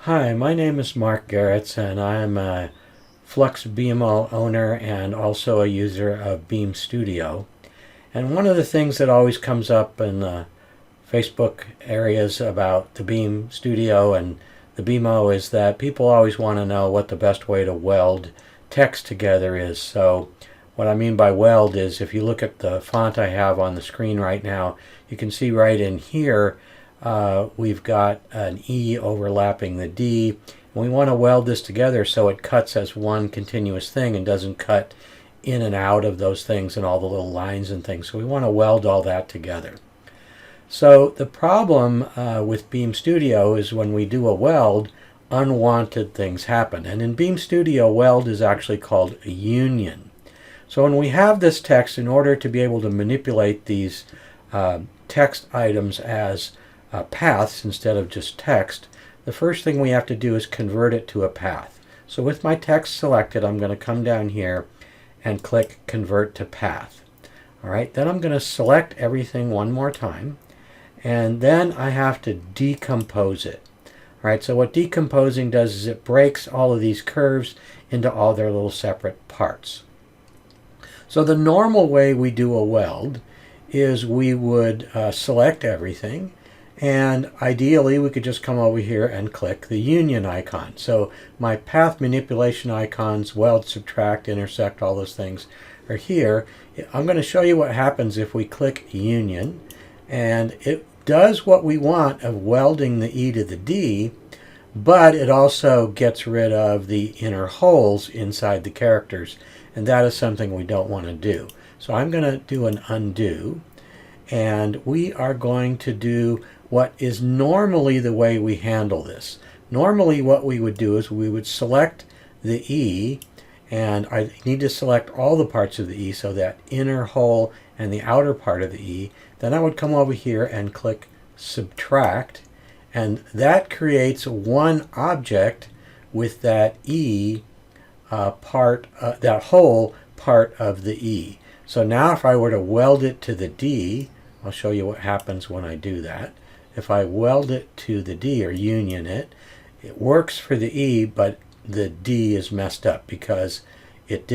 Hi, my name is Mark Garretts, and I'm a Flux Beam owner and also a user of Beam Studio. And one of the things that always comes up in the Facebook areas about the Beam Studio and the BeamO is that people always want to know what the best way to weld text together is. So what I mean by weld is if you look at the font I have on the screen right now, you can see right in here we've got an E overlapping the D. And we want to weld this together so it cuts as one continuous thing and doesn't cut in and out of those things and all the little lines and things. So we want to weld all that together. So the problem with Beam Studio is when we do a weld, unwanted things happen. And in Beam Studio, weld is actually called a union. So when we have this text, in order to be able to manipulate these text items as paths instead of just text, the first thing we have to do is convert it to a path. So with my text selected, I'm going to come down here and click Convert to Path. All right, then I'm going to select everything one more time, and then I have to decompose it. All right, so what decomposing does is it breaks all of these curves into all their little separate parts. So the normal way we do a weld is we would select everything, and ideally we could just come over here and click the union icon. So my path manipulation icons, weld, subtract, intersect, all those things are here. I'm going to show you what happens if we click union, and it does what we want of welding the E to the D, but it also gets rid of the inner holes inside the characters, and that is something we don't want to do. So I'm going to do an undo, and we are going to do what is normally the way we handle this. Normally what we would do is we would select the E, and I need to select all the parts of the E, so that inner hole and the outer part of the E. Then I would come over here and click subtract, and that creates one object with that E that whole part of the E. So now if I were to weld it to the D, I'll show you what happens when I do that. If I weld it to the D or union it, it works for the E, but the D is messed up because it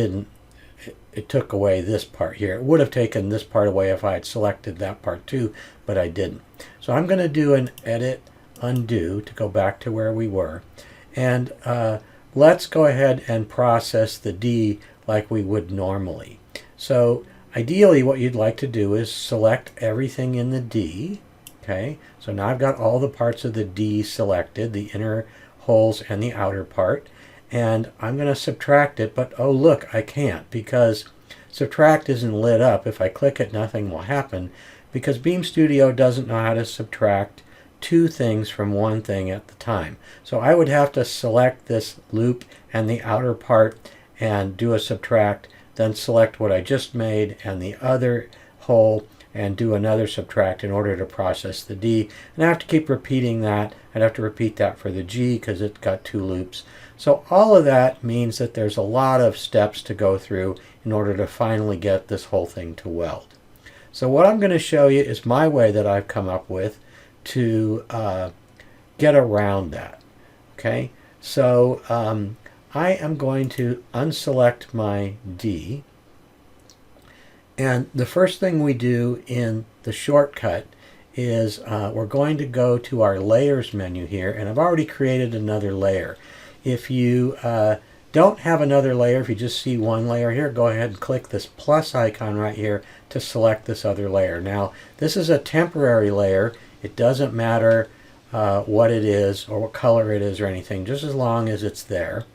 took away this part here. It would have taken this part away if I had selected that part too, but I didn't. So I'm going to do an edit undo to go back to where we were, and let's go ahead and process the D like we would normally. So ideally what you'd like to do is select everything in the D. Okay, so now I've got all the parts of the D selected, the inner holes and the outer part, and I'm going to subtract it, but oh look, I can't, because subtract isn't lit up. If I click it, nothing will happen, because Beam Studio doesn't know how to subtract two things from one thing at the time. So I would have to select this loop and the outer part and do a subtract, then select what I just made and the other hole and do another subtract in order to process the D. And I have to keep repeating that. I'd have to repeat that for the G because it's got two loops. So all of that means that there's a lot of steps to go through in order to finally get this whole thing to weld. So what I'm going to show you is my way that I've come up with to get around that. Okay, so I am going to unselect my D. And the first thing we do in the shortcut is we're going to go to our layers menu here, and I've already created another layer. If you don't have another layer, if you just see one layer here, go ahead and click this plus icon right here to select this other layer. Now this is a temporary layer. It doesn't matter what it is or what color it is or anything, just as long as it's there.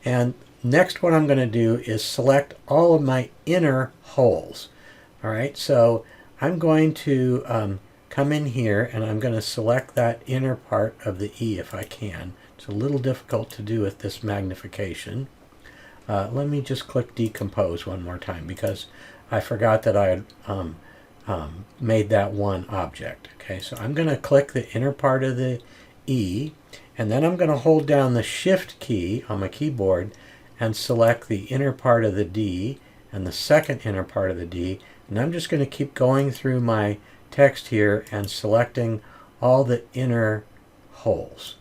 And next what I'm going to do is select all of my inner holes. All right, so I'm going to come in here and I'm going to select that inner part of the E if I can. It's a little difficult to do with this magnification. Let me just click decompose one more time because I forgot that I had made that one object. Okay, so I'm going to click the inner part of the E, and then I'm going to hold down the Shift key on my keyboard and select the inner part of the D and the second inner part of the D, and I'm just going to keep going through my text here and selecting all the inner holes.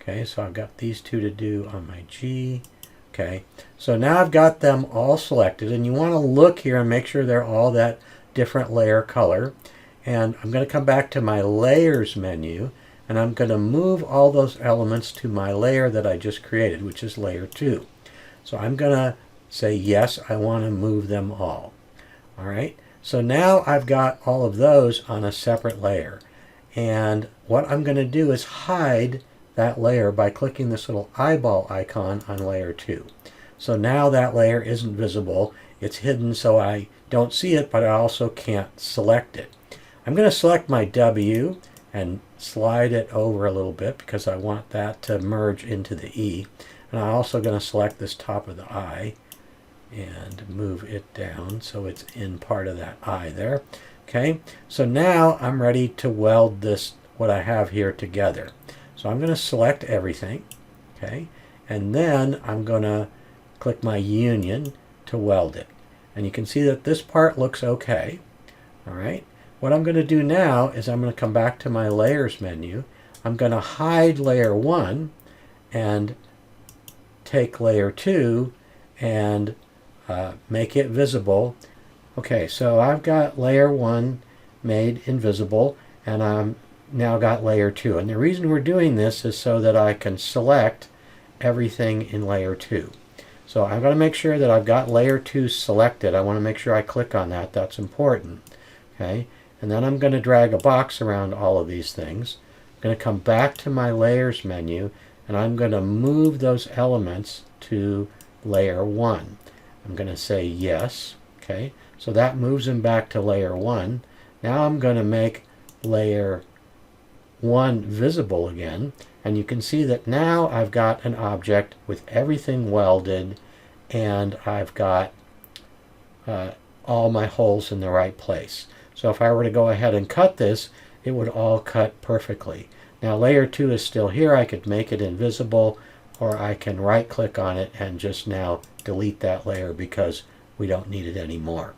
Okay, so I've got these two to do on my G. Okay, so now I've got them all selected, and you want to look here and make sure they're all that different layer color. And I'm going to come back to my layers menu, and I'm going to move all those elements to my layer that I just created, which is layer 2. So I'm going to say yes, I want to move them all. All right, so now I've got all of those on a separate layer. And what I'm going to do is hide that layer by clicking this little eyeball icon on layer 2. So now that layer isn't visible. It's hidden so I don't see it, but I also can't select it. I'm going to select my W and slide it over a little bit because I want that to merge into the E. And I'm also going to select this top of the I and move it down so it's in part of that I there. Okay, so now I'm ready to weld this, what I have here, together. So I'm going to select everything, okay, and then I'm going to click my union to weld it. And you can see that this part looks okay. All right, what I'm going to do now is I'm going to come back to my layers menu. I'm going to hide layer 1 and take layer 2 and make it visible. Okay, so I've got layer 1 made invisible, and I'm now got layer 2. And the reason we're doing this is so that I can select everything in layer 2. So I'm going to make sure that I've got layer 2 selected. I want to make sure I click on that. That's important. Okay, and then I'm going to drag a box around all of these things. I'm going to come back to my layers menu, and I'm going to move those elements to layer 1. I'm going to say yes. Okay, so that moves them back to layer 1. Now I'm going to make layer 1 visible again, and you can see that now I've got an object with everything welded, and I've got all my holes in the right place. So if I were to go ahead and cut this, it would all cut perfectly. Now layer 2 is still here. I could make it invisible, or I can right click on it and just now delete that layer because we don't need it anymore.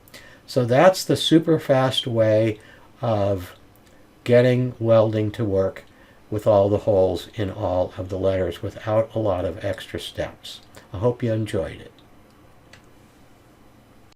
So that's the super fast way of getting welding to work with all the holes in all of the letters without a lot of extra steps. I hope you enjoyed it.